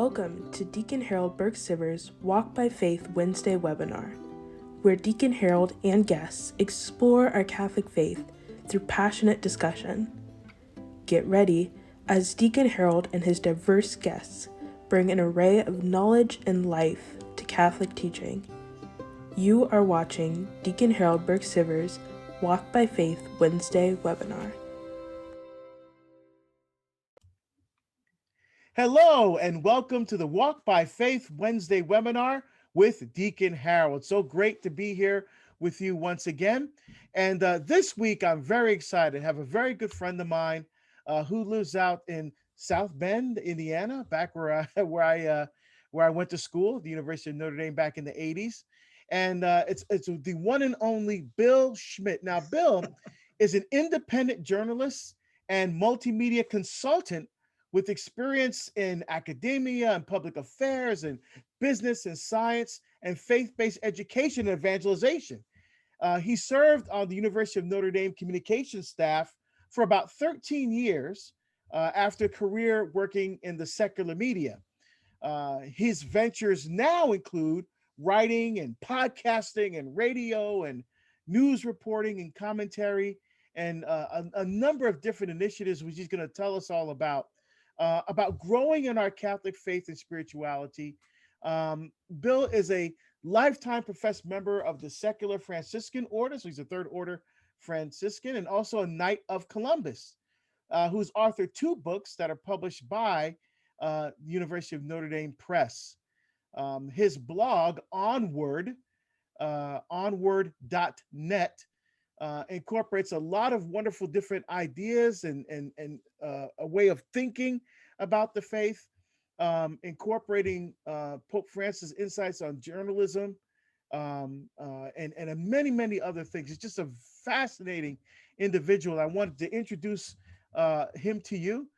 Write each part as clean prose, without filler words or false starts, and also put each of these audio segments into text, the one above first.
Welcome to Deacon Harold Burke-Sivers Walk by Faith Wednesday webinar, where Deacon Harold and guests explore our Catholic faith through passionate discussion. Get ready as Deacon Harold and his diverse guests bring an array of knowledge and life to Catholic teaching. You are watching Deacon Harold Burke-Sivers Walk by Faith Wednesday webinar. Hello and welcome to the Walk by Faith Wednesday webinar with Deacon Harold. So great to be here with you once again. And this week I'm very excited. I have a very good friend of mine who lives out in South Bend, Indiana, back where I went to school, the University of Notre Dame back in the 80s. And it's the one and only Bill Schmitt. Now, Bill is an independent journalist and multimedia consultant with experience in academia and public affairs and business and science and faith-based education and evangelization. He served on the University of Notre Dame communications staff for about 13 years after a career working in the secular media. His ventures now include writing and podcasting and radio and news reporting and commentary and a number of different initiatives which he's going to tell us all about growing in our Catholic faith and spirituality. Bill is a lifetime professed member of the Secular Franciscan Order, so he's a Third Order Franciscan, and also a Knight of Columbus, who's authored 2 books that are published by the University of Notre Dame Press. His blog, onward.net, incorporates a lot of wonderful different ideas and a way of thinking about the faith, incorporating Pope Francis' insights on journalism and many, many other things. It's just a fascinating individual. I wanted to introduce him to you.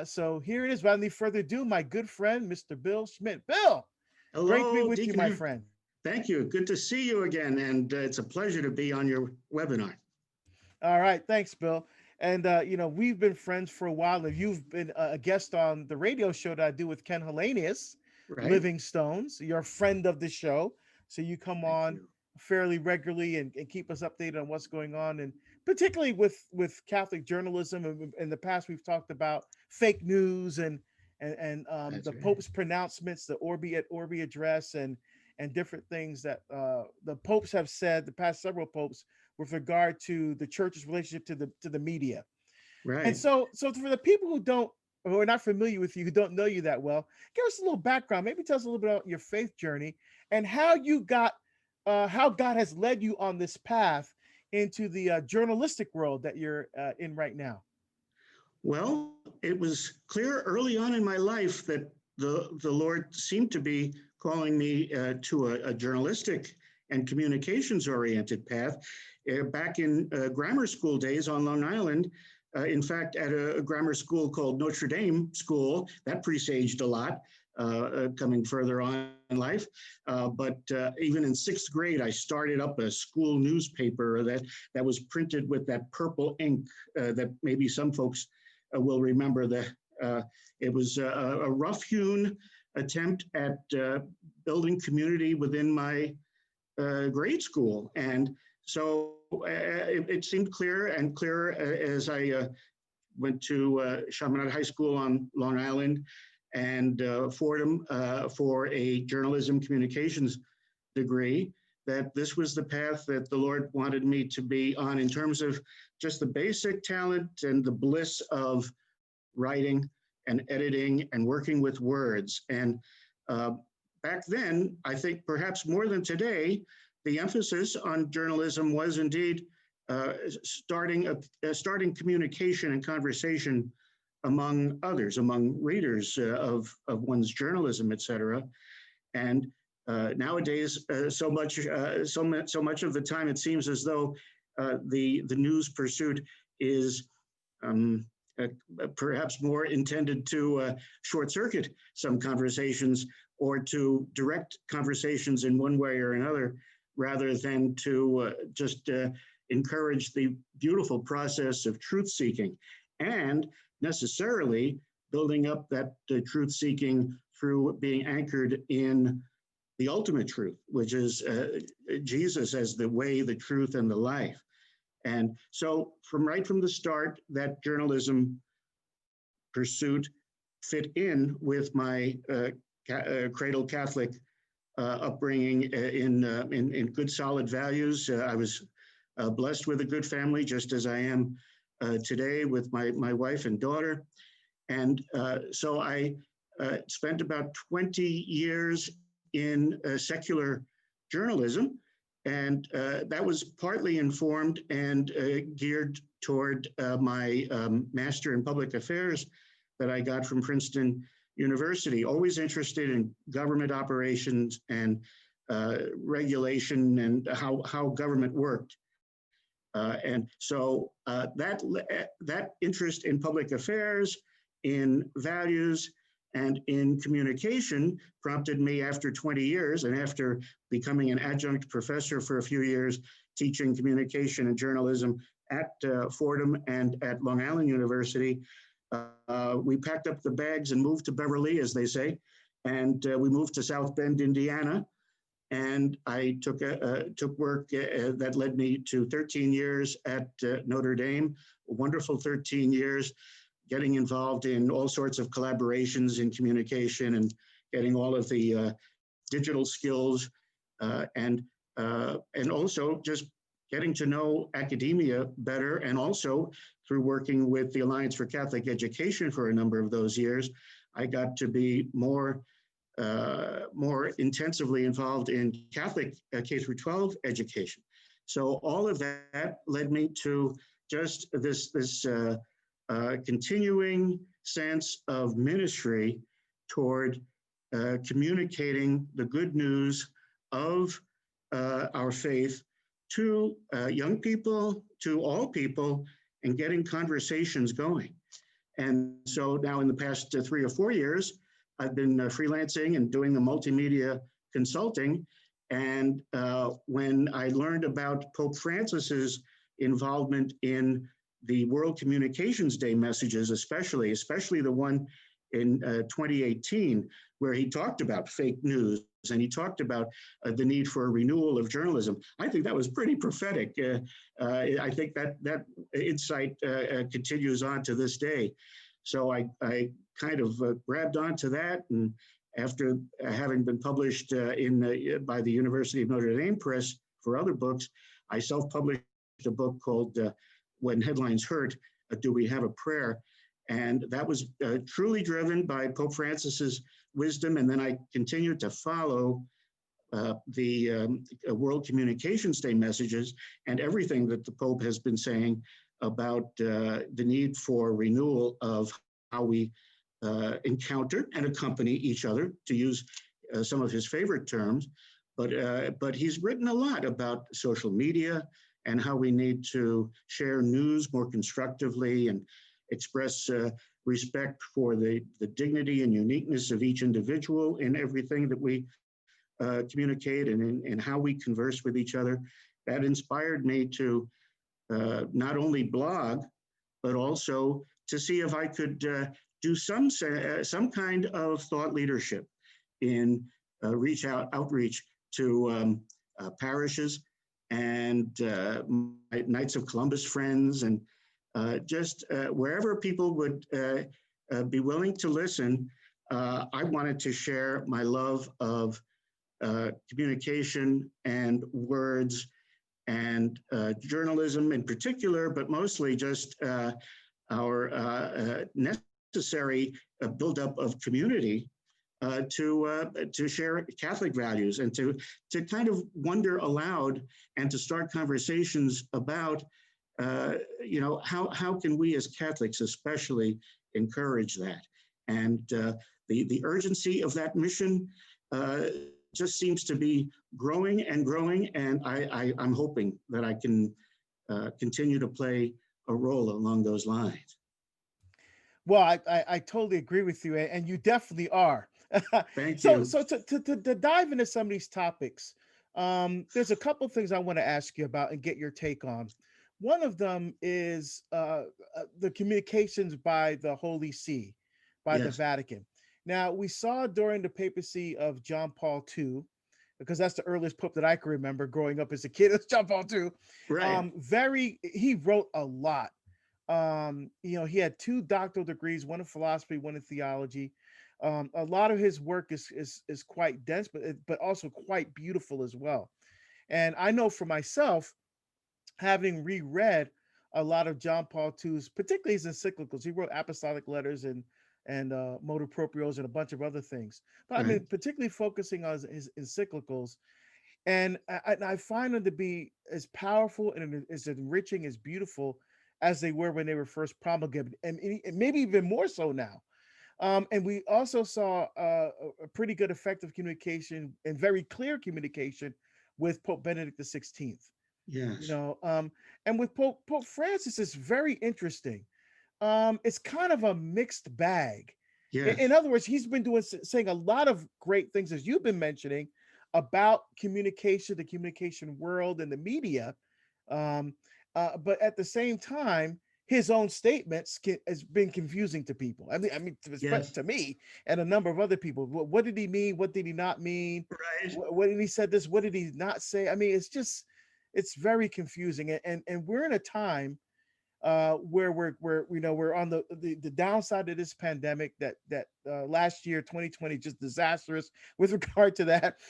So here it is. Without any further ado, my good friend, Mr. Bill Schmitt. Bill, hello, great to be with Deacon. You, my friend. Thank you. Good to see you again. And it's a pleasure to be on your webinar. All right. Thanks, Bill. And, we've been friends for a while. And you've been a guest on the radio show that I do with Ken Hellenius, Right. Living Stones. You're a friend of the show. So you come on fairly regularly and keep us updated on what's going on. And particularly with Catholic journalism. In the past, we've talked about fake news and the Pope's pronouncements, the Orbi et Orbi address, and different things that the popes have said, the past several popes, with regard to the church's relationship to the media. Right. And so for the people who are not familiar with you, who don't know you that well, give us a little background. Maybe tell us a little bit about your faith journey and how God has led you on this path into the journalistic world that you're in right now. Well, it was clear early on in my life that the Lord seemed to be calling me to a journalistic and communications-oriented path. Back in grammar school days on Long Island, in fact, at a grammar school called Notre Dame School, that presaged a lot coming further on in life. But even in 6th grade, I started up a school newspaper that was printed with that purple ink that maybe some folks will remember. It was a rough-hewn attempt at building community within my grade school. And so it seemed clearer and clearer as I went to Chaminade High School on Long Island and Fordham for a journalism communications degree, that this was the path that the Lord wanted me to be on in terms of just the basic talent and the bliss of writing and editing and working with words. And back then, I think perhaps more than today, the emphasis on journalism was indeed starting communication and conversation among others, among readers of one's journalism, et cetera. And nowadays, so much of the time, it seems as though the news pursuit is perhaps more intended to short circuit some conversations or to direct conversations in one way or another, rather than to just encourage the beautiful process of truth seeking and necessarily building up that truth seeking through being anchored in the ultimate truth, which is Jesus as the way, the truth, and the life. And so right from the start, that journalism pursuit fit in with my cradle Catholic upbringing in good, solid values. I was blessed with a good family, just as I am today with my wife and daughter. And so I spent about 20 years in secular journalism. And that was partly informed and geared toward my master in public affairs that I got from Princeton University. Always interested in government operations and regulation and how government worked. And so that interest in public affairs, in values, and in communication prompted me after 20 years and after becoming an adjunct professor for a few years, teaching communication and journalism at Fordham and at Long Island University. We packed up the bags and moved to Beverly, as they say, and we moved to South Bend, Indiana. And I took work that led me to 13 years at Notre Dame, a wonderful 13 years, getting involved in all sorts of collaborations in communication and getting all of the digital skills and also just getting to know academia better, and also through working with the Alliance for Catholic Education for a number of those years, I got to be more intensively involved in Catholic K-12 education. So all of that led me to just this continuing sense of ministry toward communicating the good news of our faith to young people, to all people, and getting conversations going. And so now in the past 3 or 4 years, I've been freelancing and doing the multimedia consulting. And when I learned about Pope Francis's involvement in the World Communications Day messages, especially the one in 2018, where he talked about fake news and he talked about the need for a renewal of journalism, I think that was pretty prophetic. I think that insight continues on to this day. So I kind of grabbed onto that, and after having been published by the University of Notre Dame Press for other books, I self-published a book called When Headlines Hurt, Do We Have a Prayer? And that was truly driven by Pope Francis's wisdom. And then I continued to follow the World Communications Day messages and everything that the Pope has been saying about the need for renewal of how we encounter and accompany each other, to use some of his favorite terms. But he's written a lot about social media and how we need to share news more constructively and express respect for the dignity and uniqueness of each individual in everything that we communicate and in how we converse with each other. That inspired me to not only blog, but also to see if I could do some kind of thought leadership in outreach to parishes and my Knights of Columbus friends, and just wherever people would be willing to listen. I wanted to share my love of communication and words and journalism in particular, but mostly just our necessary buildup of community to share Catholic values and to kind of wonder aloud and to start conversations about how can we as Catholics especially encourage that. And the urgency of that mission just seems to be growing and growing, and I'm hoping that I can continue to play a role along those lines. Well, I totally agree with you, and you definitely are. Thank you. So to dive into some of these topics, there's a couple of things I want to ask you about and get your take on. One of them is the communications by the Holy See, by the Yes. Vatican. Now, we saw during the papacy of John Paul II, because that's the earliest pope that I can remember growing up as a kid, it's John Paul II. Right. He wrote a lot. He had 2 doctoral degrees, one in philosophy, one in theology. A lot of his work is quite dense, but also quite beautiful as well. And I know for myself, having reread a lot of John Paul II's, particularly his encyclicals. He wrote apostolic letters and motu proprios and a bunch of other things. But I Right. mean, particularly focusing on his encyclicals, and I find them to be as powerful and as enriching, as beautiful as they were when they were first promulgated, and maybe even more so now. And we also saw a pretty good effective communication and very clear communication with Pope Benedict XVI. You Yes. know, and with Pope Francis, it's very interesting. It's kind of a mixed bag. In Yes. other words, he's been saying a lot of great things, as you've been mentioning, about communication, the communication world, and the media. Um, but at the same time, his own statements has been confusing to people. Yes. To me and a number of other people. What did he mean? What did he not mean? Right. What did he said this? What did he not say? I mean, it's very confusing, and we're in a time where we're on the downside of this pandemic that last year 2020 just disastrous with regard to that.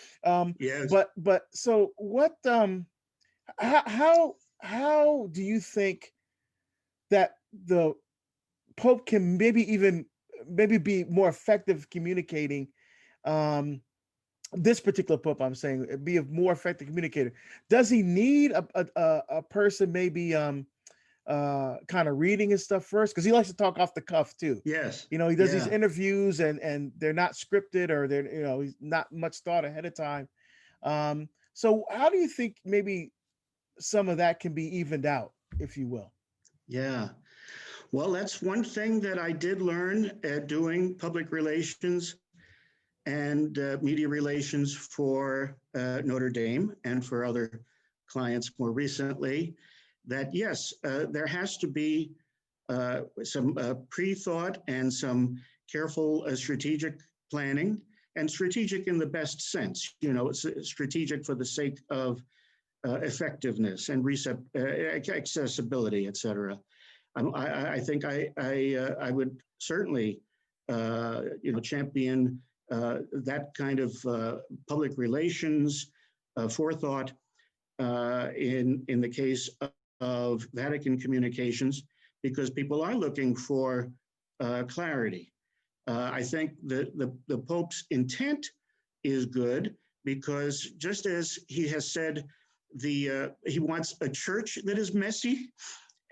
Yes. But so what how do you think that the Pope can maybe be more effective communicating, um this particular Pope, I'm saying, be a more effective communicator? Does he need a person maybe kind of reading his stuff first, because he likes to talk off the cuff too? Yes. He does these Yeah. interviews and they're not scripted, or they're he's not much thought ahead of time. So how do you think maybe some of that can be evened out, if you will? Yeah. Well, that's one thing that I did learn doing public relations and media relations for Notre Dame and for other clients more recently, that yes, there has to be some pre-thought and some careful strategic planning, and strategic in the best sense. It's strategic for the sake of effectiveness and accessibility, et cetera. I think I would certainly champion that kind of public relations forethought in the case of Vatican communications, because people are looking for clarity. I think the Pope's intent is good, because just as he has said, he wants a church that is messy,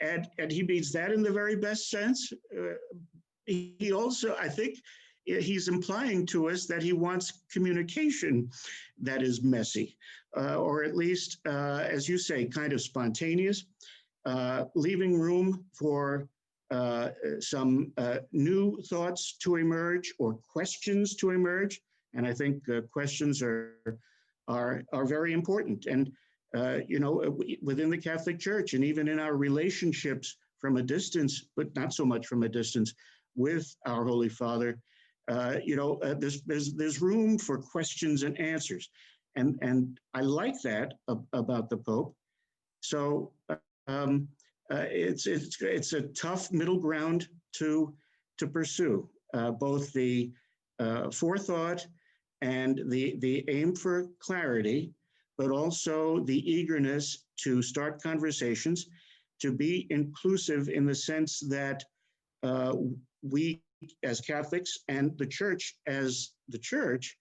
and he means that in the very best sense. He also, I think, he's implying to us that he wants communication that is messy, or at least, as you say, kind of spontaneous, leaving room for some new thoughts to emerge, or questions to emerge. And I think questions are very important. And within the Catholic Church, and even in our relationships from a distance, but not so much from a distance, with our Holy Father, there's room for questions and answers, and I like that about the Pope. So it's a tough middle ground to pursue, both the forethought and the aim for clarity, but also the eagerness to start conversations, to be inclusive in the sense that we as Catholics and the Church as the Church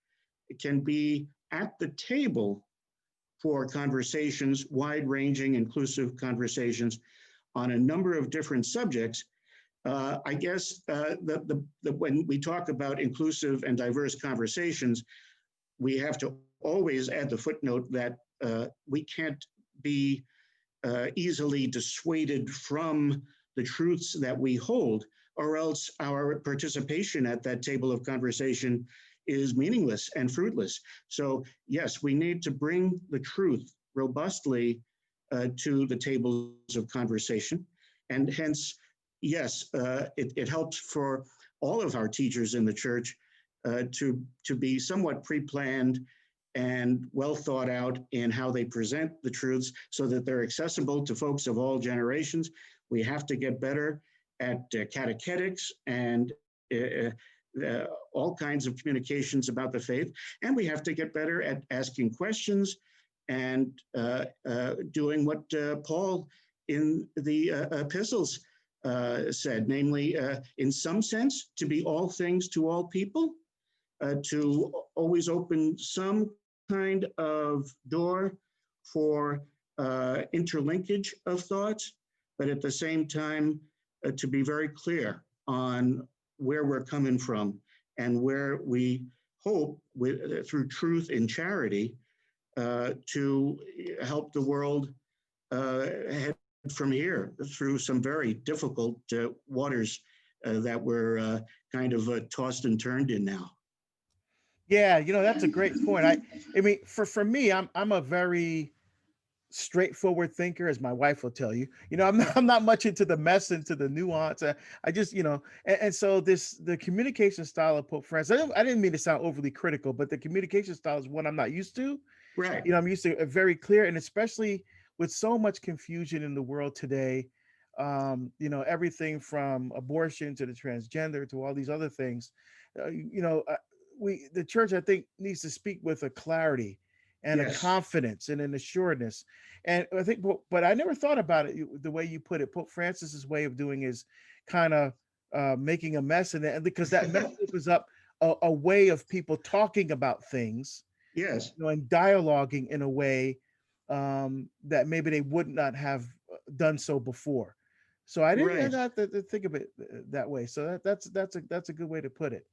can be at the table for conversations, wide-ranging, inclusive conversations on a number of different subjects. I guess when we talk about inclusive and diverse conversations, we have to always add the footnote that we can't be easily dissuaded from the truths that we hold, or else our participation at that table of conversation is meaningless and fruitless. So yes, we need to bring the truth robustly to the tables of conversation. And hence, yes, it helps for all of our teachers in the Church to be somewhat pre-planned and well thought out in how they present the truths so that they're accessible to folks of all generations. We have to get better at catechetics and all kinds of communications about the faith. And we have to get better at asking questions and doing what Paul in the epistles said, namely, in some sense, to be all things to all people, to always open some kind of door for interlinkage of thoughts, but at the same time, to be very clear on where we're coming from and where we hope through truth and charity to help the world head from here through some very difficult waters that we're kind of tossed and turned in now. Yeah, that's a great point. I mean, for me, I'm a very straightforward thinker, as my wife will tell you. I'm not much into the mess, into the nuance. I just, and so the communication style of Pope Francis. I didn't mean to sound overly critical, but the communication style is one I'm not used to. Right. I'm used to a very clear, and especially with so much confusion in the world today. Everything from abortion to the transgender to all these other things. The church, I think, needs to speak with a clarity and a Yes. confidence and an assuredness. And I think, but I never thought about it the way you put it. Pope Francis's way of doing is kind of making a mess in it, and because that mess opens up a way of people talking about things, Yes. and dialoguing in a way that maybe they would not have done so before. So I didn't Right. have to think of it that way. So that's a good way to put it.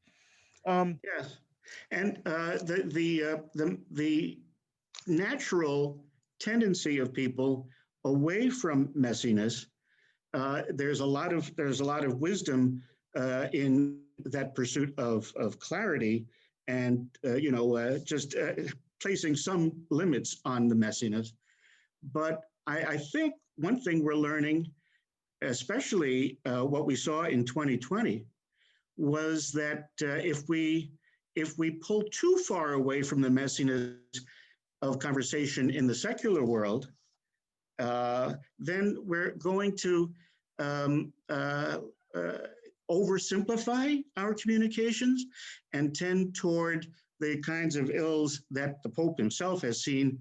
Yes, and the natural tendency of people away from messiness. There's a lot of wisdom in that pursuit of clarity, and just placing some limits on the messiness. But I think one thing we're learning, especially what we saw in 2020, was that if we pull too far away from the messiness of conversation in the secular world, then we're going to oversimplify our communications and tend toward the kinds of ills that the Pope himself has seen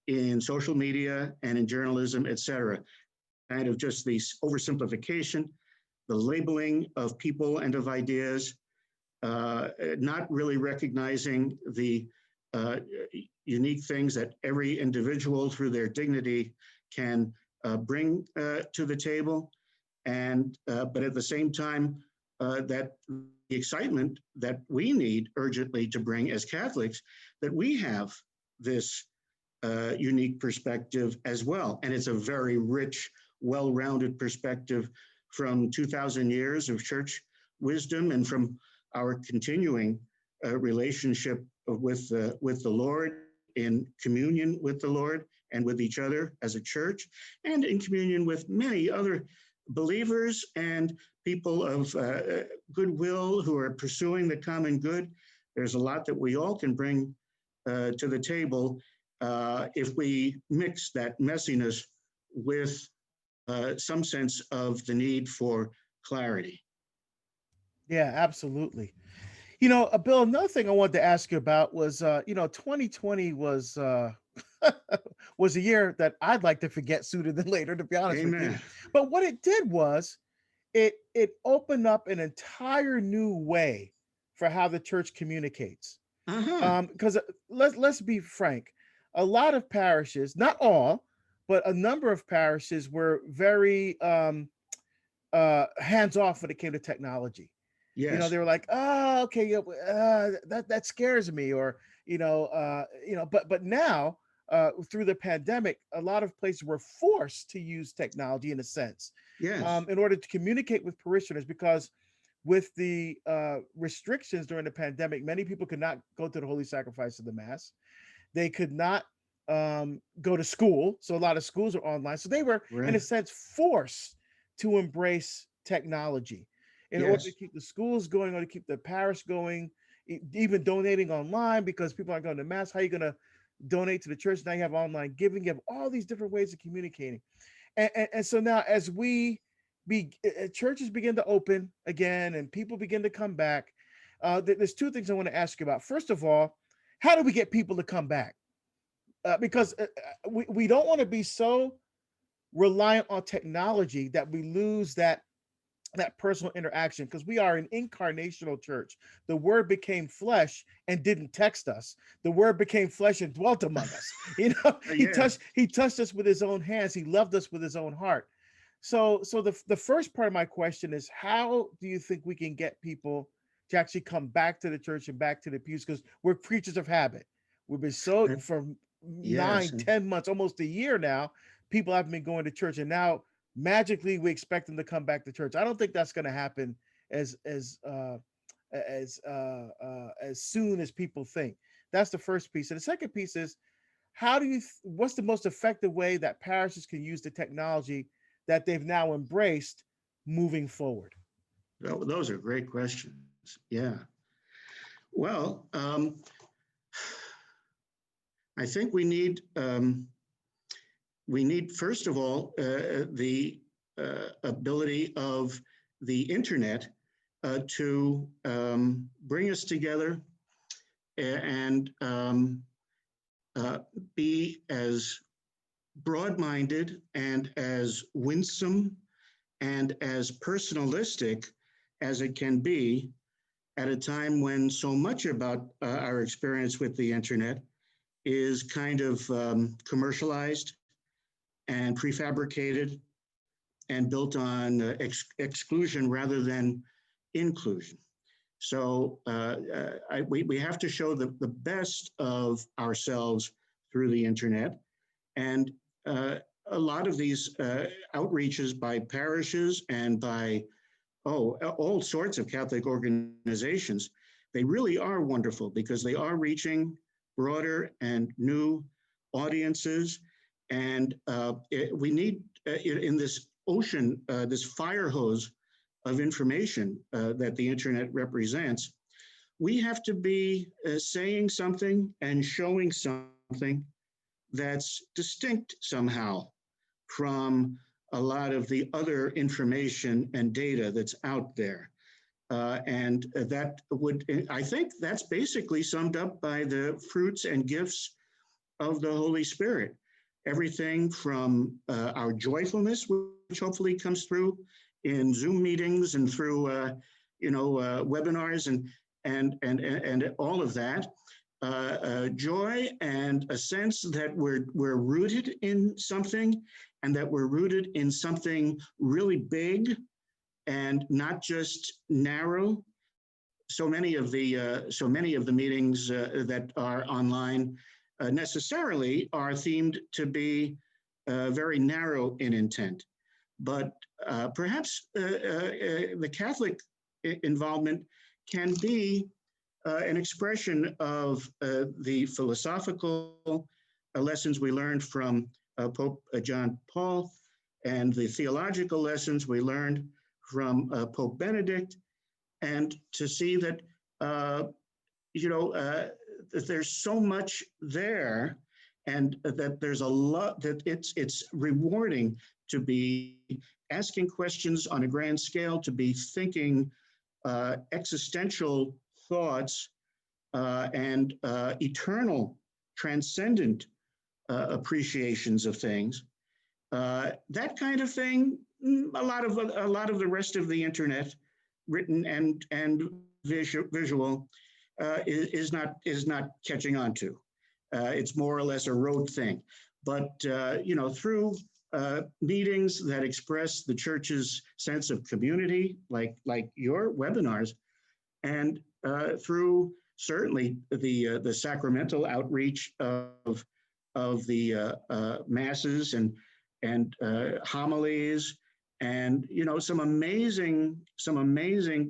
in social media and in journalism, et cetera. Kind of just the oversimplification, the labeling of people and of ideas, not really recognizing the unique things that every individual through their dignity can bring to the table. And but at the same time, that the excitement that we need urgently to bring as Catholics, that we have this unique perspective as well. And it's a very rich, well-rounded perspective from 2,000 years of church wisdom and from our continuing relationship with the Lord, in communion with the Lord and with each other as a church, and in communion with many other believers and people of goodwill who are pursuing the common good. There's a lot that we all can bring to the table if we mix that messiness with some sense of the need for clarity. Yeah, absolutely. Bill, another thing I wanted to ask you about was, 2020 was was a year that I'd like to forget sooner than later, to be honest with you. Amen. But what it did was it opened up an entire new way for how the church communicates. Uh-huh. Because let's be frank, a lot of parishes, not all, but a number of parishes were very hands off when it came to technology. Yes. They were like, oh, okay, that scares me, or but now through the pandemic, a lot of places were forced to use technology in a sense, Yes. in order to communicate with parishioners, because with the restrictions during the pandemic, many people could not go to the holy sacrifice of the Mass. They could not go to school, so a lot of schools are online. So they were, in a Right. sense, forced to embrace technology in order Yes. to keep the schools going, or to keep the parish going, even donating online because people aren't going to mass. How are you going to donate to the church? Now you have online giving. You have all these different ways of communicating. And so now as churches begin to open again and people begin to come back, there's two things I want to ask you about. First of all, how do we get people to come back? Because we don't want to be so reliant on technology that we lose that personal interaction, because we are an incarnational church. The word became flesh and didn't text us. The word became flesh and dwelt among us. Yeah. He touched us with his own hands. He loved us with his own heart. So the first part of my question is, how do you think we can get people to actually come back to the church and back to the pews? Because we're creatures of habit. We've been so Uh, for yes. 9, 10 months, almost a year now, people haven't been going to church, and now magically we expect them to come back to church. I don't think that's going to happen as as soon as people think. That's the first piece. And the second piece is, what's the most effective way that parishes can use the technology that they've now embraced moving forward? Those are great questions. Yeah. Well, I think we need first of all the ability of the internet to bring us together and be as broad-minded and as winsome and as personalistic as it can be at a time when so much about our experience with the internet is kind of commercialized and prefabricated and built on exclusion rather than inclusion. So we have to show the best of ourselves through the internet. And a lot of these outreaches by parishes and by all sorts of Catholic organizations, they really are wonderful because they are reaching broader and new audiences. And we need, in this ocean, this fire hose of information that the internet represents, we have to be saying something and showing something that's distinct somehow from a lot of the other information and data that's out there. And that would, I think that's basically summed up by the fruits and gifts of the Holy Spirit. Everything from our joyfulness, which hopefully comes through in Zoom meetings and through webinars and all of that, joy and a sense that we're rooted in something, and that we're rooted in something really big and not just narrow. So many of the meetings that are online necessarily are themed to be very narrow in intent. But perhaps the Catholic involvement can be an expression of the philosophical lessons we learned from Pope John Paul and the theological lessons we learned from Pope Benedict, and to see that that there's so much there, and that there's a lot, that it's rewarding to be asking questions on a grand scale, to be thinking existential thoughts and eternal, transcendent appreciations of things. That kind of thing, a lot of the rest of the internet, written and visual, is not catching on to. It's more or less a rote thing. But through meetings that express the church's sense of community, like your webinars, and through certainly the sacramental outreach of the masses and homilies, and some amazing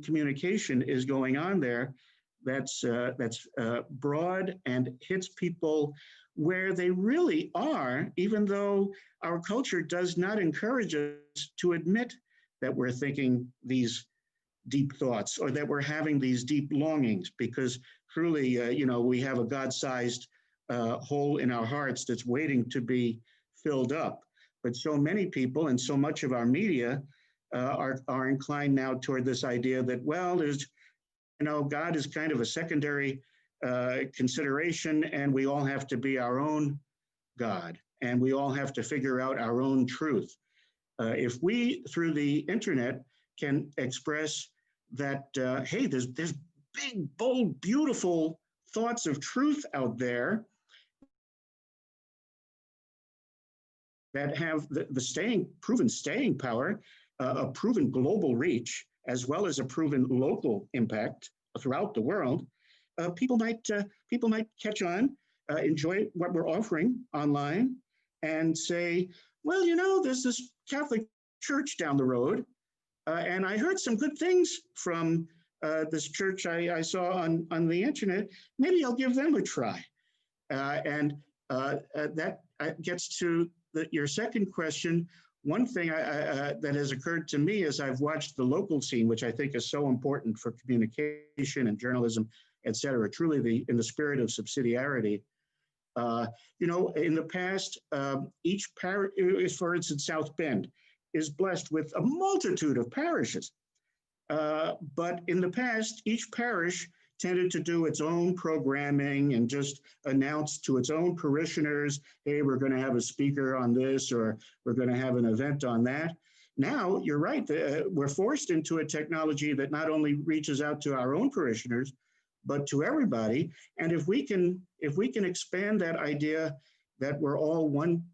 communication is going on there. That's broad and hits people where they really are, even though our culture does not encourage us to admit that we're thinking these deep thoughts, or that we're having these deep longings, because truly, we have a God-sized hole in our hearts that's waiting to be filled up. But so many people and so much of our media are inclined now toward this idea that, well, God is kind of a secondary consideration, and we all have to be our own God, and we all have to figure out our own truth. If we, through the internet, can express that, hey, there's big, bold, beautiful thoughts of truth out there that have the proven staying power, a proven global reach, as well as a proven local impact throughout the world, people might catch on, enjoy what we're offering online, and say, well, there's this Catholic church down the road, and I heard some good things from this church I saw on the internet. Maybe I'll give them a try. And that gets to your second question. One thing that has occurred to me as I've watched the local scene, which I think is so important for communication and journalism, et cetera, truly in the spirit of subsidiarity. In the past, each parish, for instance, South Bend, is blessed with a multitude of parishes. But in the past, each parish tended to do its own programming and just announce to its own parishioners, hey, we're going to have a speaker on this, or we're going to have an event on that. Now, you're right, we're forced into a technology that not only reaches out to our own parishioners, but to everybody. And if we can expand that idea that we're all one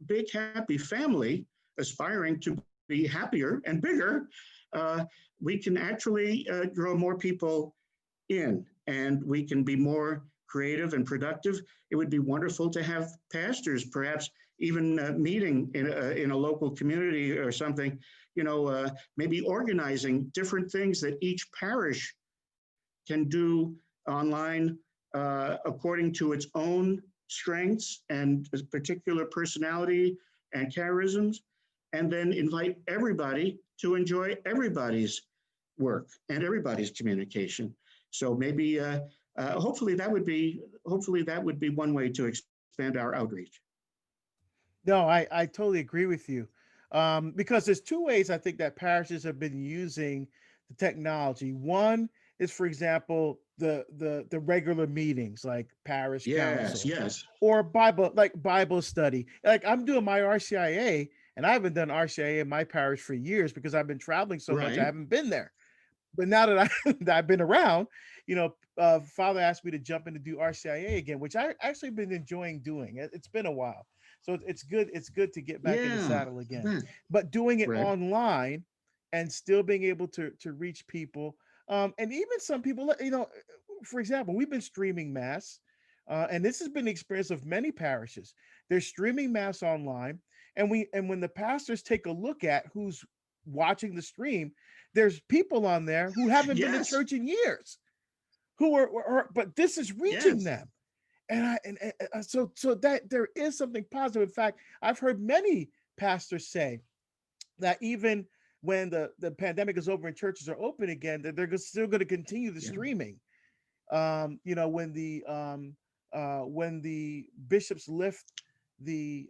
big happy family aspiring to be happier and bigger, we can actually draw more people in, and we can be more creative and productive. It would be wonderful to have pastors perhaps even meeting in a local community or something, maybe organizing different things that each parish can do online according to its own strengths and particular personality and charisms, and then invite everybody to enjoy everybody's work and everybody's communication. So maybe, hopefully that would be one way to expand our outreach. No, I totally agree with you. Because there's two ways I think that parishes have been using the technology. One is, for example, the regular meetings like parish council Yes. or Bible study. Like I'm doing my RCIA, and I haven't done RCIA in my parish for years because I've been traveling so much. Right. I haven't been there. But now that that I've been around, Father asked me to jump in to do RCIA again, which I actually been enjoying doing. It's been a while, so it's good. It's good to get back in the saddle again. But doing it Right. online and still being able to reach people, and even some people, for example, we've been streaming mass, and this has been the experience of many parishes. They're streaming mass online, and when the pastors take a look at who's watching the stream, there's people on there who haven't been to Yes. church in years, who are but this is reaching them. And so that there is something positive. In fact, I've heard many pastors say that even when the pandemic is over and churches are open again, that they're still going to continue the streaming. When the bishops lift the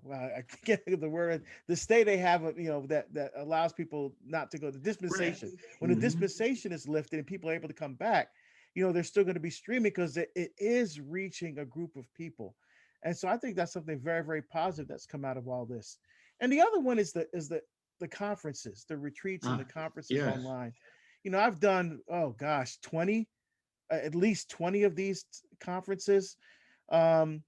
well, I can't think of the word, the stay they have, that allows people not to go to dispensation. Right. When the dispensation is lifted and people are able to come back, they're still going to be streaming because it is reaching a group of people. And so I think that's something very, very positive that's come out of all this. And the other one is the conferences, the retreats and the conferences online. I've done, oh gosh, 20, at least 20 of these conferences. And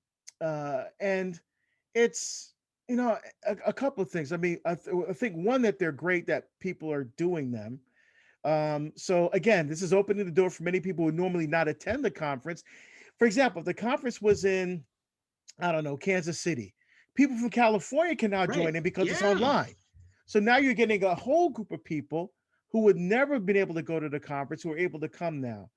it's a couple of things. I mean, I think one, that they're great that people are doing them. So again, this is opening the door for many people who normally not attend the conference. For example, if the conference was in, I don't know, Kansas City, people from California can now join in because it's online. So now you're getting a whole group of people who would never have been able to go to the conference, who are able to come now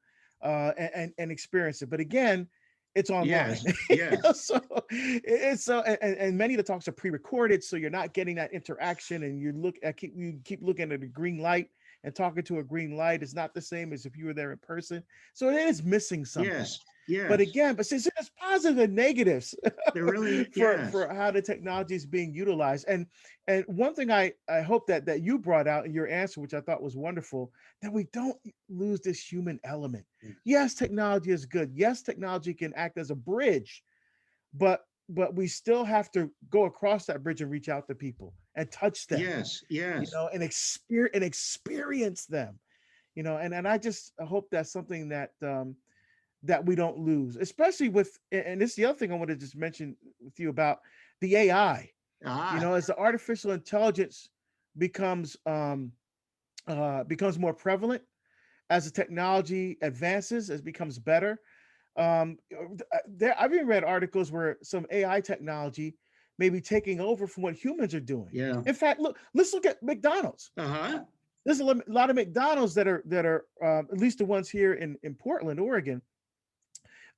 and experience it. But again, it's online. Yes, yes, So it's so, and many of the talks are pre-recorded, so you're not getting that interaction, and you keep looking at a green light and talking to a green light. Is not the same as if you were there in person. So it is missing something. yes, But yes. again, but since there's positive and negatives They're really, for yes, how the technology is being utilized, and one thing I hope that you brought out in your answer, which I thought was wonderful, that we don't lose this human element. Yes, technology is good. Yes, technology can act as a bridge, but we still have to go across that bridge and reach out to people and touch them, yes, yes, and experience them, and I just hope that's something that we don't lose, especially with, and this is the other thing I want to just mention with you about the AI. ah, As the artificial intelligence becomes becomes more prevalent, as the technology advances, as it becomes better. I've even read articles where some AI technology may be taking over from what humans are doing. yeah, In fact, let's look at McDonald's. uh-huh, There's a lot of McDonald's that are at least the ones here in Portland, Oregon.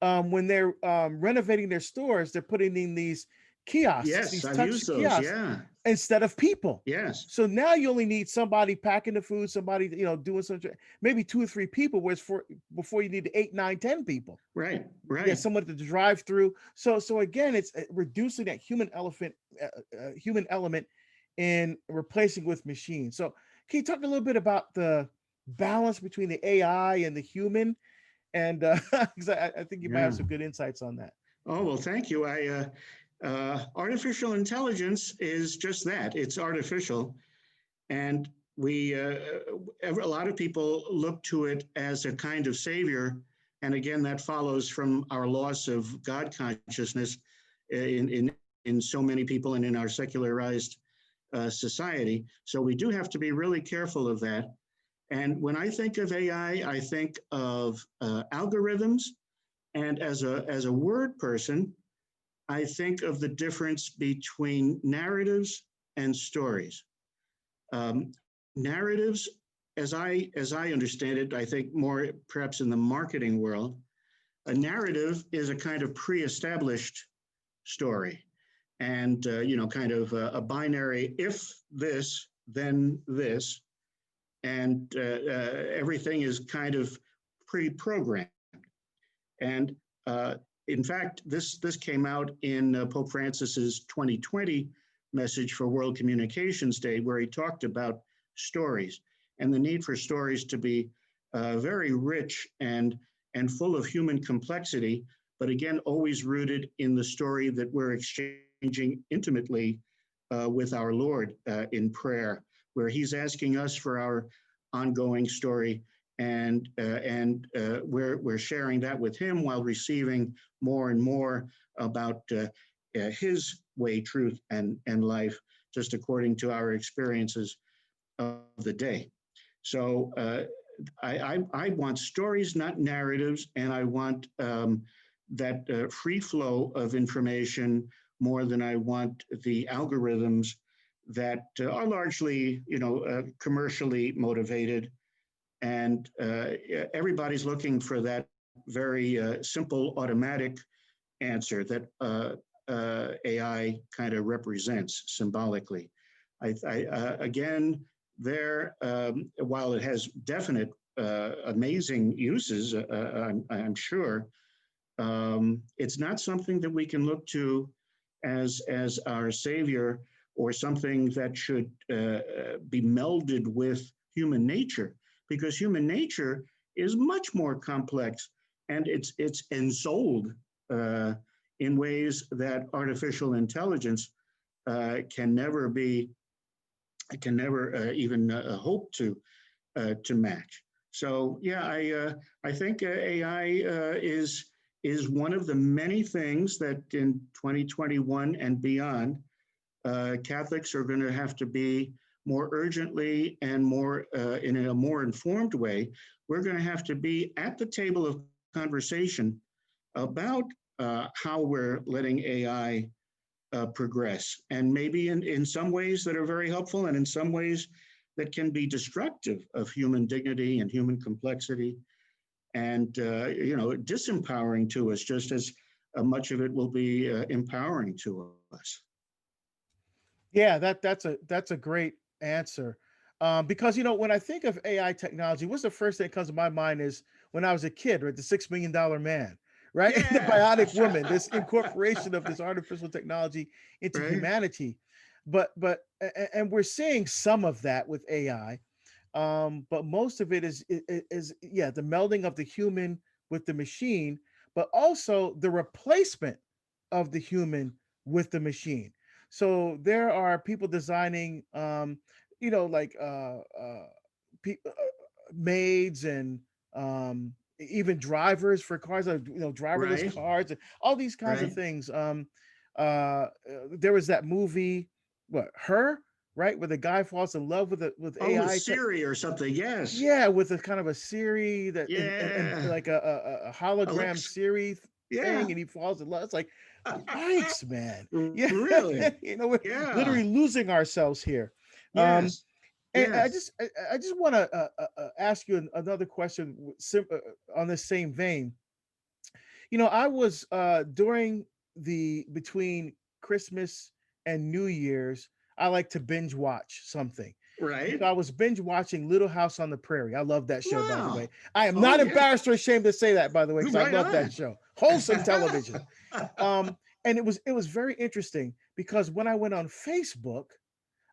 When they're renovating their stores, they're putting in these kiosks, yes, these I've touch used those, kiosks, yeah, instead of people. yes, So now you only need somebody packing the food, somebody doing something, maybe 2 or 3 people. Whereas before you need 8, 9, 10 people. right, Yeah, right. someone to drive through. So again, it's reducing that human element and replacing with machines. So can you talk a little bit about the balance between the AI and the human? And 'cause I think you might have Yeah. some good insights on that. Oh, well, thank you. Artificial intelligence is just that. It's artificial. And a lot of people look to it as a kind of savior. And again, that follows from our loss of God consciousness in so many people and in our secularized society. So we do have to be really careful of that. And when I think of AI, I think of algorithms. And as a word person, I think of the difference between narratives and stories. Um, Narratives, as I understand it, I think more perhaps in the marketing world, a narrative is a kind of pre-established story, and kind of a binary: if this, then this, and everything is kind of pre-programmed. And in fact, this came out in Pope Francis's 2020 message for World Communications Day, where he talked about stories and the need for stories to be very rich and full of human complexity, but again, always rooted in the story that we're exchanging intimately with our Lord in prayer, where He's asking us for our ongoing story, and we're sharing that with Him while receiving more and more about His way, truth, and life, just according to our experiences of the day. So I want stories, not narratives, and I want that free flow of information more than I want the algorithms that are largely, commercially motivated, and everybody's looking for that very simple, automatic answer that AI kind of represents symbolically. Again, while it has definite amazing uses, I'm sure, it's not something that we can look to as our savior, or something that should be melded with human nature, because human nature is much more complex, and it's ensouled in ways that artificial intelligence can never even hope to match. So yeah, I think AI is one of the many things that in 2021 and beyond, Catholics are going to have to be more urgently and more in a more informed way. We're going to have to be at the table of conversation about how we're letting AI progress, and maybe in some ways that are very helpful, and in some ways that can be destructive of human dignity and human complexity, and disempowering to us, just much of it will be empowering to us. Yeah, that's a great answer. Because when I think of AI technology, what's the first thing that comes to my mind is when I was a kid, right? The $6 million man, right? And the Yeah. bionic woman, this incorporation of this artificial technology into Right. humanity. And we're seeing some of that with AI. But most of it is yeah, the melding of the human with the machine, but also the replacement of the human with the machine. So there are people designing, like maids and even drivers for cars, driverless Right. cars, and all these kinds of Right. things. There was that movie, what, Her, right, where the guy falls in love with Oh, with AI tech. Siri or something. Yes. Yeah, with a kind of a Siri that and Yeah. like a hologram Alexa. Siri Yeah. thing, and he falls in love. It's like, yikes, man. Yeah, Really? we're Yeah. literally losing ourselves here. Um, Yes. and Yes. I just want to ask you another question on the same vein. I was during the between Christmas and New Year's, I like to binge watch something. And Right. so I was binge watching Little House on the Prairie. I love that show, by the way. Wow. I am Oh, not yeah. embarrassed or ashamed to say that, by the way, because I Right love that on. show. Wholesome television. And it was very interesting because when I went on Facebook,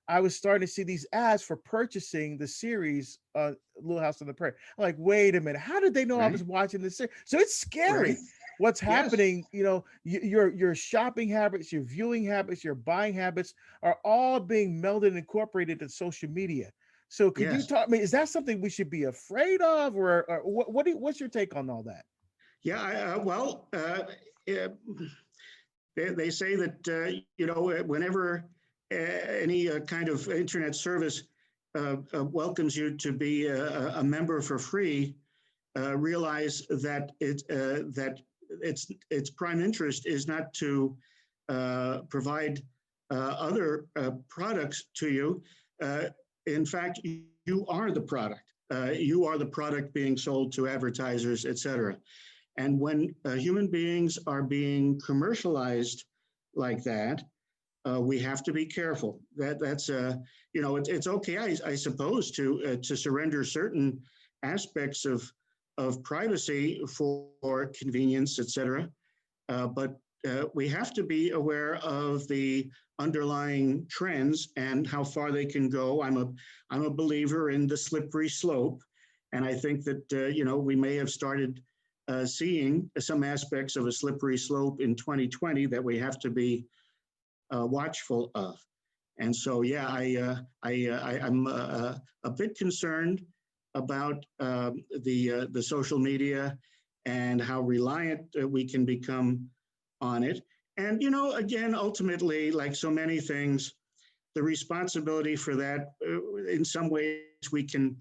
I was starting to see these ads for purchasing the series Little House on the Prairie. I'm like, wait a minute, how did they know I Right. was watching this series? So it's Right. scary what's Yes. happening. Your shopping habits, your viewing habits, your buying habits are all being melded and incorporated in social media. So could you Yes. talk me? Is that something we should be afraid of, or what's your take on all that? Yeah. Well, uh, they say that whenever any kind of internet service welcomes you to be a member for free, realize that its prime interest is not to provide other products to you. Uh, in fact, you are the product. You are the product being sold to advertisers, et cetera. And when human beings are being commercialized like that, we have to be careful. It's okay, I suppose, to surrender certain aspects of privacy for convenience, et cetera. But we have to be aware of the underlying trends and how far they can go. I'm a believer in the slippery slope, and I think that we may have started seeing some aspects of a slippery slope in 2020 that we have to be watchful of. And so, yeah, I'm a bit concerned about the social media and how reliant we can become on it. And again, ultimately, like so many things, the responsibility for that, in some ways, we can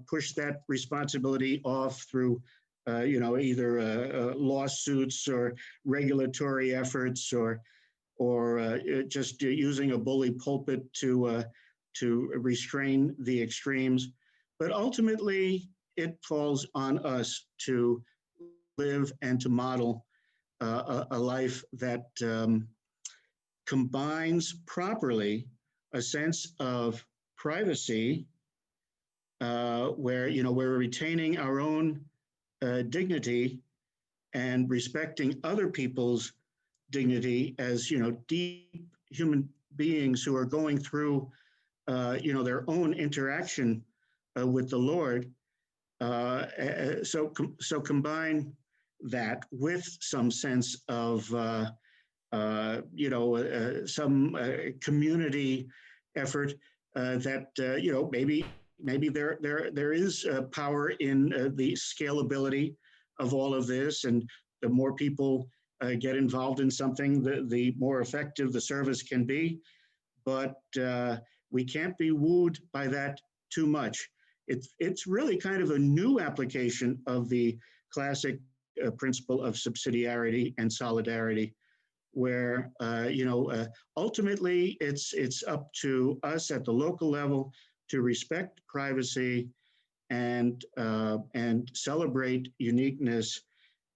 push that responsibility off through, either lawsuits or regulatory efforts, or just using a bully pulpit to restrain the extremes. But ultimately, it falls on us to live and to model a life that combines properly a sense of privacy, where we're retaining our own dignity and respecting other people's dignity as deep human beings who are going through their own interaction with the Lord. So combine that with some sense of some community effort that maybe there is power in the scalability of all of this, and the more people get involved in something, the more effective the service can be. But we can't be wooed by that too much. It's really kind of a new application of the classic principle of subsidiarity and solidarity, where ultimately it's up to us at the local level to respect privacy and celebrate uniqueness,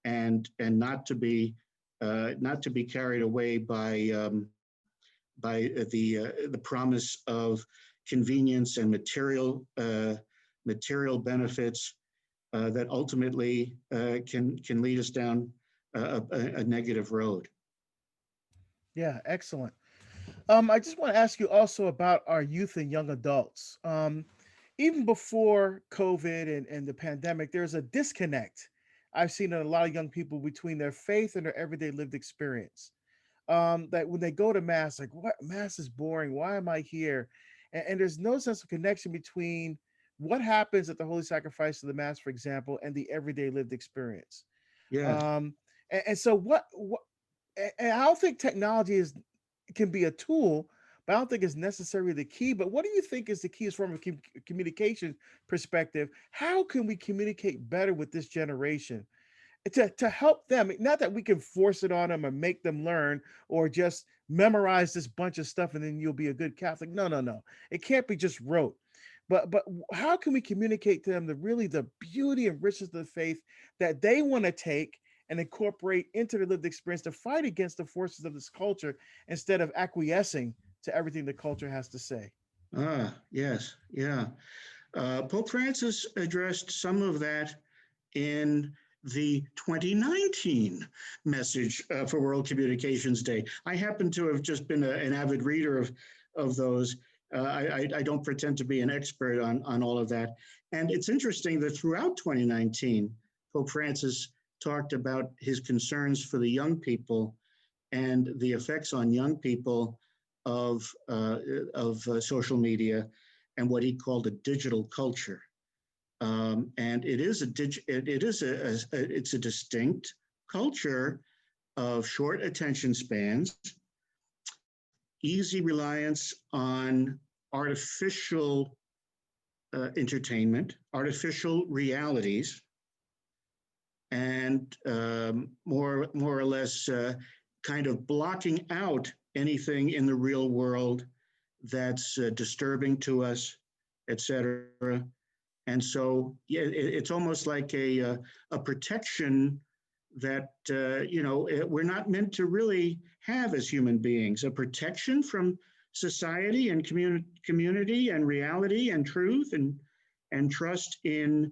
and not to be not to be carried away by the promise of convenience and material benefits that ultimately can lead us down a negative road. Yeah, excellent. I just want to ask you also about our youth and young adults. Even before COVID and the pandemic, there's a disconnect I've seen in a lot of young people between their faith and their everyday lived experience. That when they go to mass, like, what, mass is boring. Why am I here? And there's no sense of connection between what happens at the holy sacrifice of the mass, for example, and the everyday lived experience. Yes. And so what and I don't think technology is can be a tool, but I don't think it's necessarily the key. But what do you think is the key as from a communication perspective? How can we communicate better with this generation to help them? Not that we can force it on them or make them learn or just memorize this bunch of stuff and then you'll be a good Catholic. No, no, no. It can't be just rote. But how can we communicate to them the beauty and richness of the faith that they want to take and incorporate into their lived experience to fight against the forces of this culture instead of acquiescing to everything the culture has to say? Yes, yeah. Pope Francis addressed some of that in the 2019 message for World Communications Day. I happen to have just been an avid reader of those. I don't pretend to be an expert on all of that. And it's interesting that throughout 2019, Pope Francis talked about his concerns for the young people and the effects on young people of social media and what he called a digital culture. And it's a distinct culture of short attention spans, easy reliance on artificial entertainment, artificial realities, and more or less kind of blocking out anything in the real world that's disturbing to us, etc. And so, yeah, it's almost like a protection that we're not meant to really have as human beings. A protection from society and community and reality and truth and trust in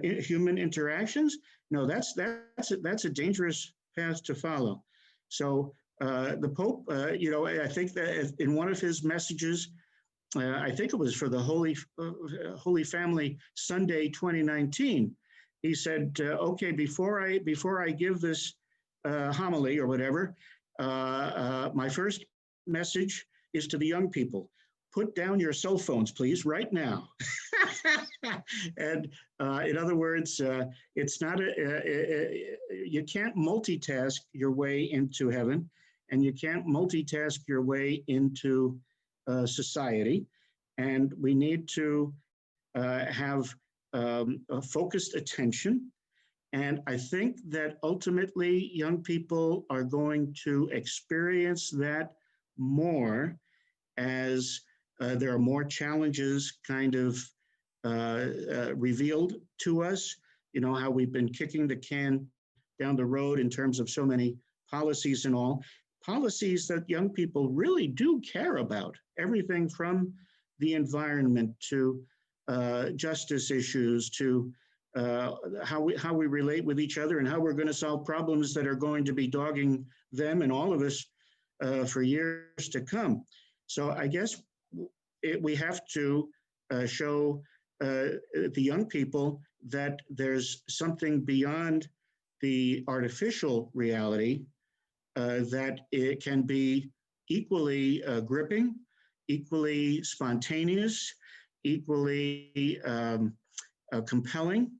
human interactions. No, that's a dangerous path to follow. So the Pope, I think that in one of his messages, I think it was for the Holy Family Sunday 2019. He said, "Okay, before I give this homily or whatever, my first message is to the young people: put down your cell phones, please, right now." And in other words, it's not you can't multitask your way into heaven, and you can't multitask your way into society, and we need to have a focused attention. And I think that ultimately young people are going to experience that more as there are more challenges kind of revealed to us. You know, how we've been kicking the can down the road in terms of so many policies and all. Policies that young people really do care about, everything from the environment to justice issues to how we relate with each other and how we're going to solve problems that are going to be dogging them and all of us for years to come. So I guess we have to show the young people that there's something beyond the artificial reality that it can be equally gripping, equally spontaneous, equally compelling,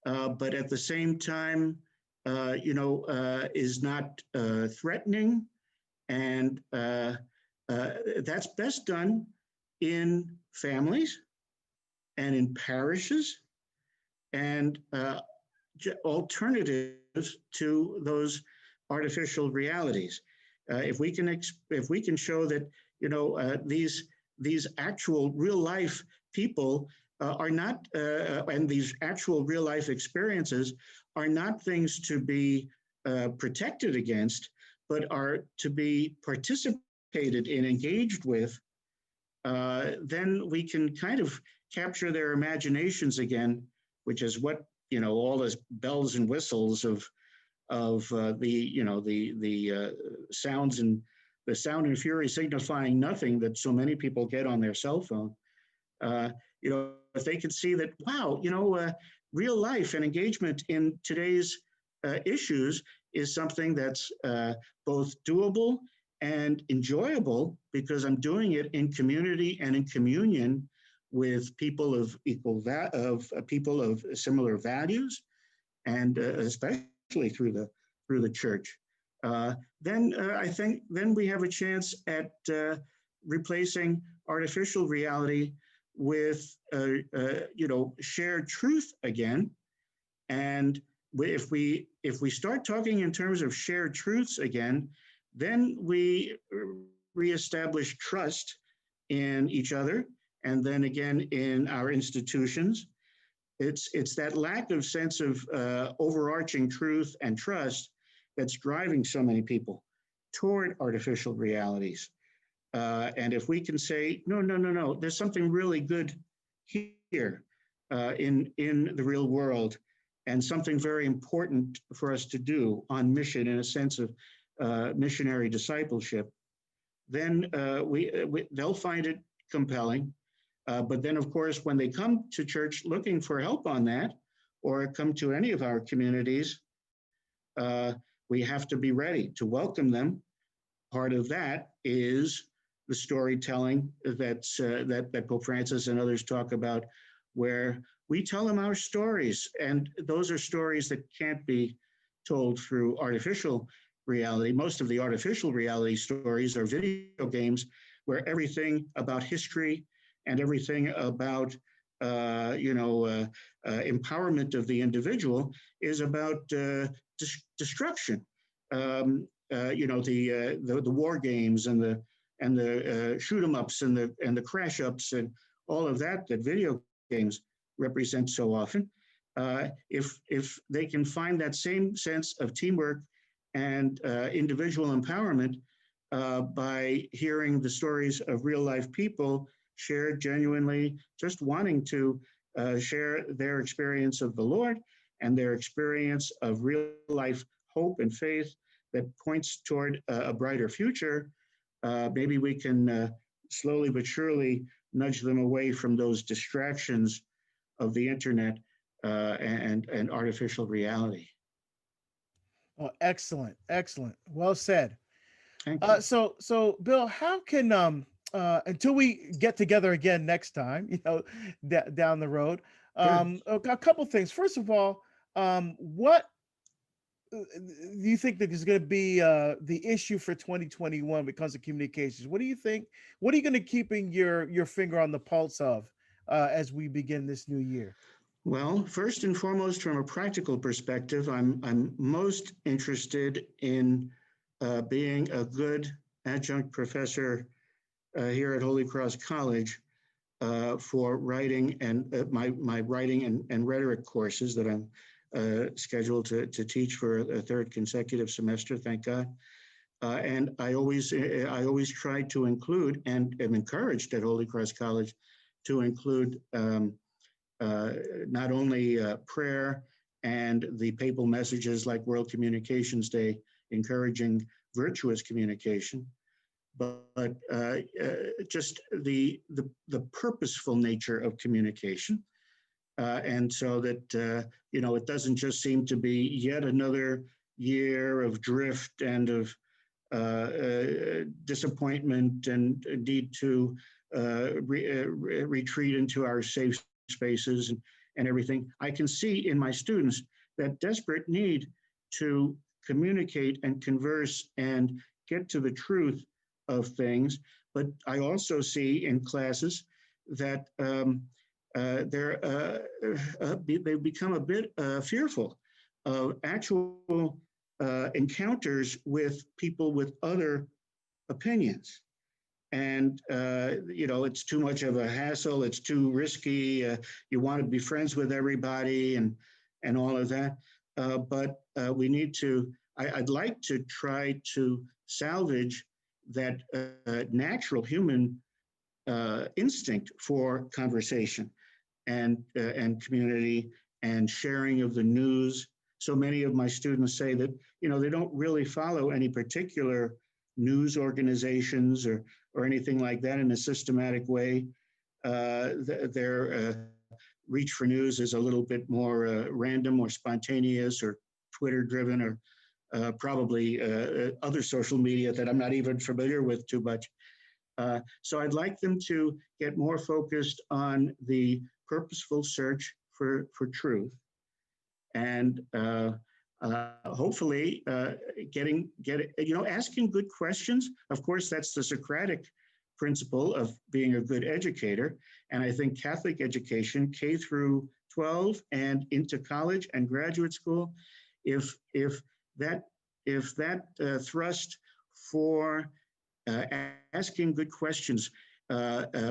but at the same time, is not threatening. And that's best done in families and in parishes and alternatives to those artificial realities. If we can show that these actual real life people are not, and these actual real life experiences are not things to be protected against, but are to be participated in, engaged with, then we can kind of capture their imaginations again, which is what, all those bells and whistles of the sounds and the sound and fury signifying nothing that so many people get on their cell phone. If they could see that, wow, real life and engagement in today's issues is something that's both doable and enjoyable because I'm doing it in community and in communion with people of people of similar values, and especially through the church. Then I think we have a chance at replacing artificial reality with shared truth again. And if we start talking in terms of shared truths again, then we reestablish trust in each other, and then again in our institutions. It's that lack of sense of overarching truth and trust that's driving so many people toward artificial realities. And if we can say, no, there's something really good here in the real world, and something very important for us to do on mission in a sense of missionary discipleship, then they'll find it compelling. But then, of course, when they come to church looking for help on that, or come to any of our communities, we have to be ready to welcome them. Part of that is the storytelling that Pope Francis and others talk about, where we tell them our stories. And those are stories that can't be told through artificial reality. Most of the artificial reality stories are video games where everything about history and everything about empowerment of the individual is about destruction. The war games and the shoot 'em ups and the crash ups and all of that video games represent so often. If they can find that same sense of teamwork and individual empowerment by hearing the stories of real life people shared genuinely, just wanting to share their experience of the Lord and their experience of real life hope and faith that points toward a brighter future, maybe we can slowly but surely nudge them away from those distractions of the internet and artificial reality. Oh, excellent, excellent. Well said. Thank you. So Bill, how can until we get together again next time, down the road, a couple things. First of all, what do you think that is going to be the issue for 2021 when it comes to communications? What do you think? What are you going to keeping your finger on the pulse of as we begin this new year? Well, first and foremost, from a practical perspective, I'm most interested in being a good adjunct professor here at Holy Cross College for writing and my writing and rhetoric courses that I'm scheduled to teach for a third consecutive semester, thank God. And I always try to include, and am encouraged at Holy Cross College to include not only prayer and the papal messages like World Communications Day, encouraging virtuous communication, but just the purposeful nature of communication. And so that, it doesn't just seem to be yet another year of drift and of disappointment and need to retreat into our safe spaces and everything. I can see in my students that desperate need to communicate and converse and get to the truth of things. But I also see in classes that they've become a bit fearful of actual encounters with people with other opinions. And, it's too much of a hassle. It's too risky. You want to be friends with everybody and all of that. But we need to I'd like to try to salvage that natural human instinct for conversation and community and sharing of the news. So many of my students say that they don't really follow any particular news organizations or anything like that in a systematic way. Their reach for news is a little bit more random or spontaneous or Twitter driven or probably other social media that I'm not even familiar with too much. So I'd like them to get more focused on the purposeful search for truth, and hopefully asking good questions. Of course, that's the Socratic principle of being a good educator, and I think Catholic education, K through 12 and into college and graduate school, if that thrust for asking good questions,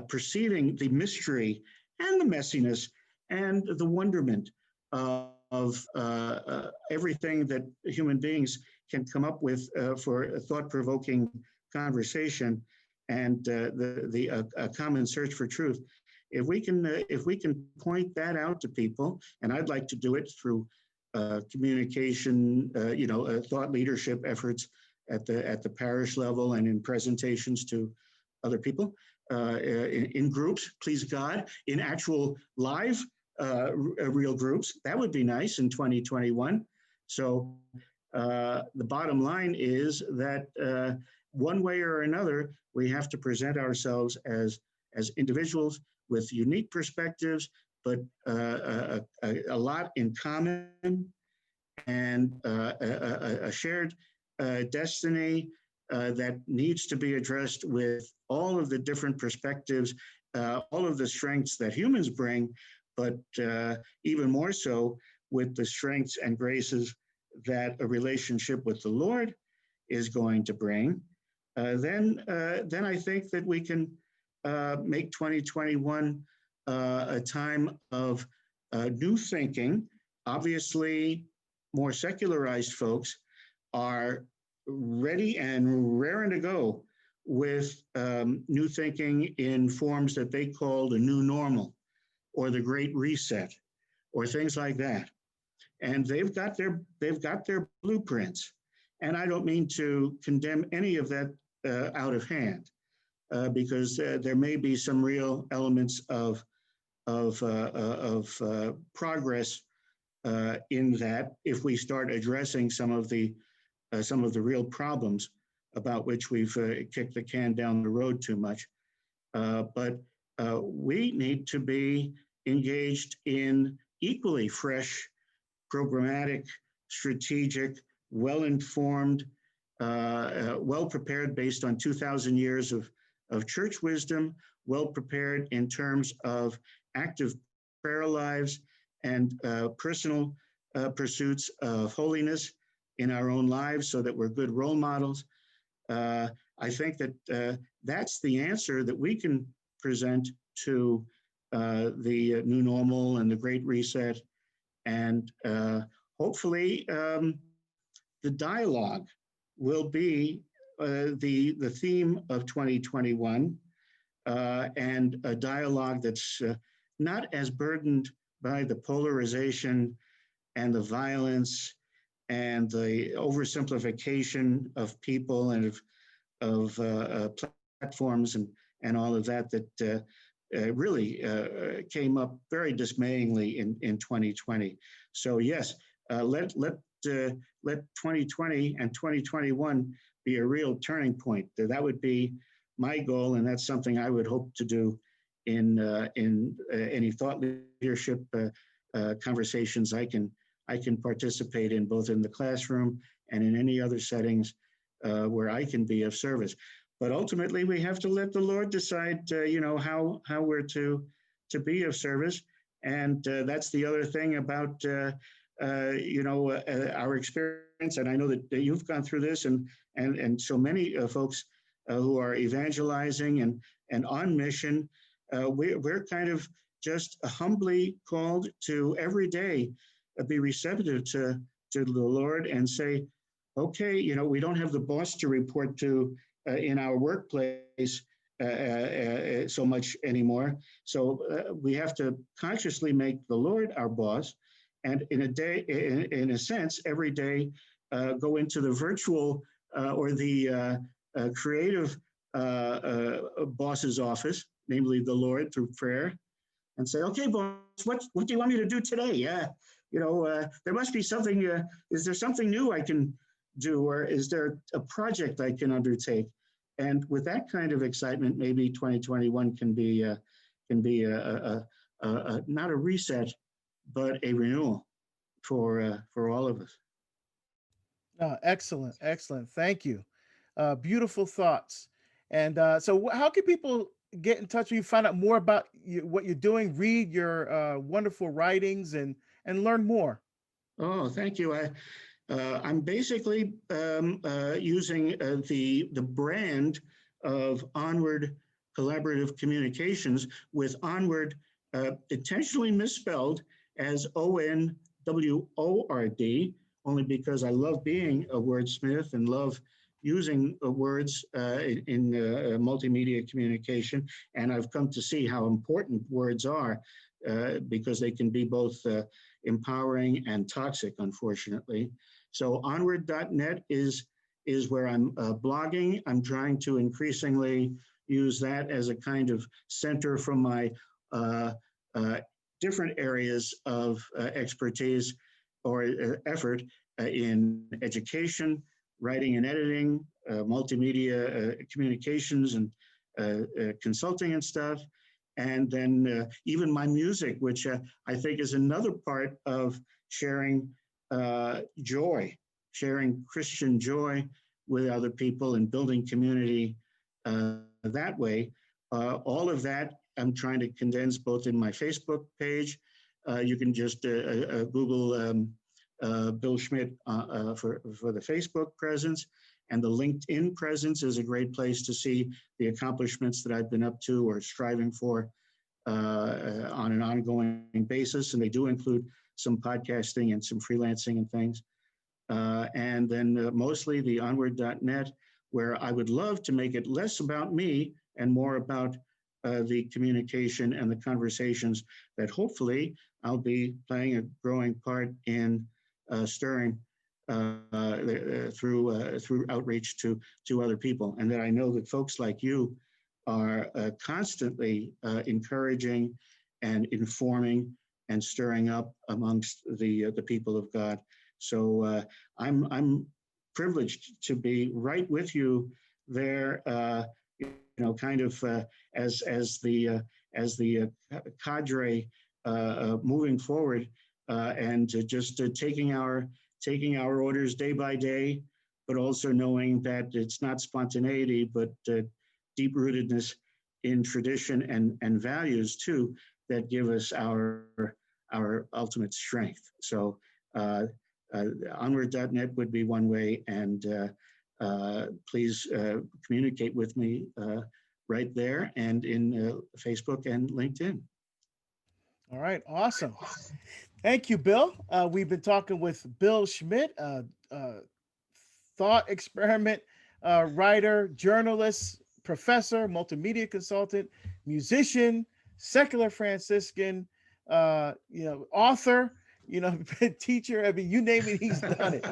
perceiving the mystery and the messiness and the wonderment of everything that human beings can come up with for a thought-provoking conversation and the common search for truth. If we can point that out to people, and I'd like to do it through communication, thought leadership efforts at the parish level and in presentations to other people, in groups, please God, in actual live real groups. That would be nice in 2021. So the bottom line is that one way or another, we have to present ourselves as individuals with unique perspectives, but a lot in common and a shared destiny that needs to be addressed with all of the different perspectives, all of the strengths that humans bring, but even more so with the strengths and graces that a relationship with the Lord is going to bring. Then I think that we can make 2021 a time of new thinking. Obviously, more secularized folks are ready and raring to go with new thinking in forms that they call the new normal or the Great Reset or things like that. And they've got their blueprints. And I don't mean to condemn any of that out of hand, because there may be some real elements of progress in that if we start addressing some of the real problems about which we've kicked the can down the road too much. But we need to be engaged in equally fresh, programmatic, strategic, well-informed, well-prepared based on 2,000 years of church wisdom, well-prepared in terms of active prayer lives and personal pursuits of holiness in our own lives so that we're good role models. I think that that's the answer that we can present to the new normal and the Great Reset. And hopefully the dialogue will be the theme of 2021, and a dialogue that's not as burdened by the polarization and the violence and the oversimplification of people and of platforms and all of that really came up very dismayingly in 2020. So yes, let 2020 and 2021 be a real turning point. That would be my goal, and that's something I would hope to do in any thought leadership conversations I can participate in, both in the classroom and in any other settings where I can be of service. But ultimately, we have to let the Lord decide, how we're to be of service. And that's the other thing about, our experience. And I know that you've gone through this, and so many folks who are evangelizing and on mission. We're kind of just humbly called to every day be receptive to the Lord and say, okay, we don't have the boss to report to in our workplace so much anymore. So we have to consciously make the Lord our boss, and in a sense, every day, go into the virtual or the creative boss's office, namely the Lord, through prayer, and say, "Okay, boss, what do you want me to do today? Yeah, there must be something. Is there something new I can do, or is there a project I can undertake?" And with that kind of excitement, maybe 2021 can be not a reset, but a renewal for all of us. Excellent, excellent. Thank you. Beautiful thoughts. And so, how can people get in touch with you, find out more about what you're doing, read your wonderful writings, and learn more? Oh, thank you. I'm basically using the brand of Onward Collaborative Communications, with Onward intentionally misspelled as ONWORD, only because I love being a wordsmith and love using words in multimedia communication. And I've come to see how important words are, because they can be both empowering and toxic, unfortunately. So onward.net is where I'm blogging. I'm trying to increasingly use that as a kind of center for my uh, uh, different areas of expertise or effort in education, writing and editing, multimedia communications, and consulting and stuff. And then even my music, which I think is another part of sharing joy, sharing Christian joy with other people and building community that way. All of that I'm trying to condense both in my Facebook page. You can just Google Bill Schmitt for the Facebook presence. And the LinkedIn presence is a great place to see the accomplishments that I've been up to or striving for on an ongoing basis. And they do include some podcasting and some freelancing and things. And then mostly the onward.net, where I would love to make it less about me and more about the communication and the conversations that hopefully I'll be playing a growing part in stirring through outreach to other people. And that I know that folks like you are constantly encouraging and informing and stirring up amongst the people of God. So I'm privileged to be right with you there. Kind of as the cadre moving forward, and just taking our orders day by day, but also knowing that it's not spontaneity, but deep rootedness in tradition and values too, that give us our ultimate strength. So onward.net would be one way, and please communicate with me right there and in Facebook and LinkedIn. All right, awesome. Thank you, Bill. We've been talking with Bill Schmitt, thought experiment writer, journalist, professor, multimedia consultant, musician, secular Franciscan, author, teacher. I mean, you name it, he's done it.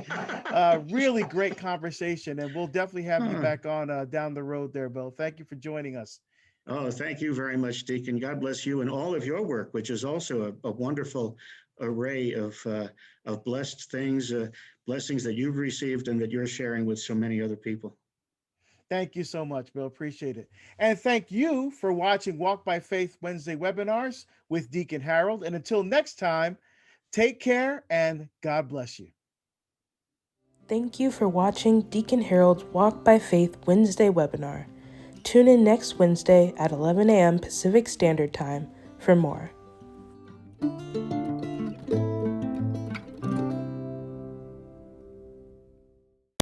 Really great conversation, and we'll definitely have you back on down the road there, Bill. Thank you for joining us. Oh, thank you very much, Deacon. God bless you and all of your work, which is also a wonderful array of blessed things, blessings that you've received and that you're sharing with so many other people. Thank you so much, Bill. Appreciate it. And thank you for watching Walk by Faith Wednesday webinars with Deacon Harold. And until next time, take care and God bless you. Thank you for watching Deacon Harold's Walk by Faith Wednesday webinar. Tune in next Wednesday at 11 a.m. Pacific Standard Time for more.